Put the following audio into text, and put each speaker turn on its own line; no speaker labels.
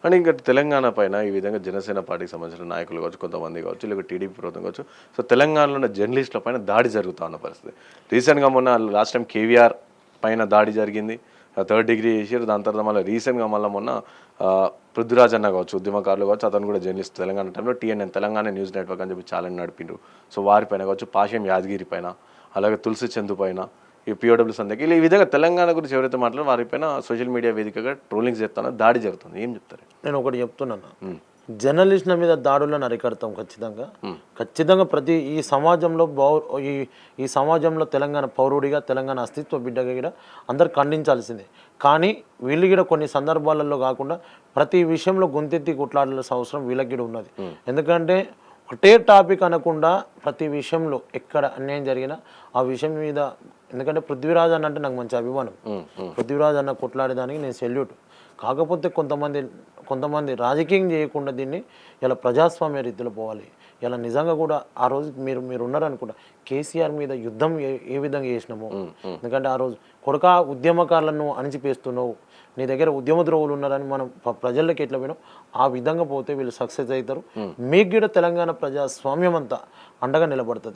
And ఇంకా తెలంగాణ పైన ఈ విధంగా జనసేన పార్టీకి సంబంధించిన నాయకులు కావచ్చు, కొంతమంది కావచ్చు, లేకపోతే టీడీపీ ప్రభుత్వం కావచ్చు, సో తెలంగాణలో ఉన్న జర్నలిస్టుల పైన దాడి జరుగుతూ ఉన్న పరిస్థితి. రీసెంట్గా మొన్న లాస్ట్ టైం కేవీఆర్ పైన దాడి జరిగింది, 3rd డిగ్రీ చేసారు. దాని తర్వాత మళ్ళీ రీసెంట్గా మళ్ళీ మొన్న పృథ్వీరాజ్ అన్న కావచ్చు, ఉద్యమకారులు కావచ్చు, అతను కూడా జర్నలిస్ట్ తెలంగాణ టైంలో TNN తెలంగాణ న్యూస్ నెట్వర్క్ అని చెప్పి ఛానల్ నడిపిండ్రు. సో వారిపైన కావచ్చు, పాషం యాదగిరి పైన, అలాగే తులసి చందు పైన, ఈ POW సందకి ఇలా ఈ విధంగా తెలంగాణ గురించి ఎవరైతే మాట్లాడారో వారిపైన సోషల్ మీడియా వేదికగా ట్రోలింగ్స్ చేస్తానో దాడి జరుగుతుంది. ఏం చెప్తారు?
నేను ఒకటి చెప్తున్నాను, జర్నలిస్టుల మీద దాడులను అరికడతాం ఖచ్చితంగా. ప్రతి ఈ సమాజంలో ఈ సమాజంలో తెలంగాణ పౌరుడిగా, తెలంగాణ అస్తిత్వ బిడ్డగా కూడా అందరు ఖండించాల్సిందే. కానీ వీళ్ళు కూడా కొన్ని సందర్భాలలో కాకుండా ప్రతి విషయంలో గొంతెత్తి కొట్లాడాల్సిన అవసరం వీళ్ళకి కూడా ఉన్నది. ఎందుకంటే ఒకటే టాపిక్ అనకుండా ప్రతి విషయంలో ఎక్కడ అన్యాయం జరిగినా ఆ విషయం మీద, ఎందుకంటే పృథ్వీరాజ్ అన్న అంటే నాకు మంచి అభిమానం. పృథ్వీరాజ్ అన్న కొట్లాడేదానికి నేను సెల్యూట్. కాకపోతే కొంతమంది రాజకీయం చేయకుండా దీన్ని ఇలా ప్రజాస్వామ్య రీతిలో పోవాలి. ఇలా నిజంగా కూడా ఆ రోజు మీరు ఉన్నారనుకుంటా, కేసీఆర్ మీద యుద్ధం ఏ విధంగా చేసినామో. ఎందుకంటే ఆ రోజు కొడుక ఉద్యమకారులను అణిచిపేస్తున్నావు, నీ దగ్గర ఉద్యమ ద్రోవులు ఉన్నారని మనం ప్రజల్లోకి ఎట్లా పోయినాం, ఆ విధంగా పోతే వీళ్ళు సక్సెస్ అవుతారు. మీకు కూడా తెలంగాణ ప్రజాస్వామ్యం అంతా అండగా నిలబడుతుంది.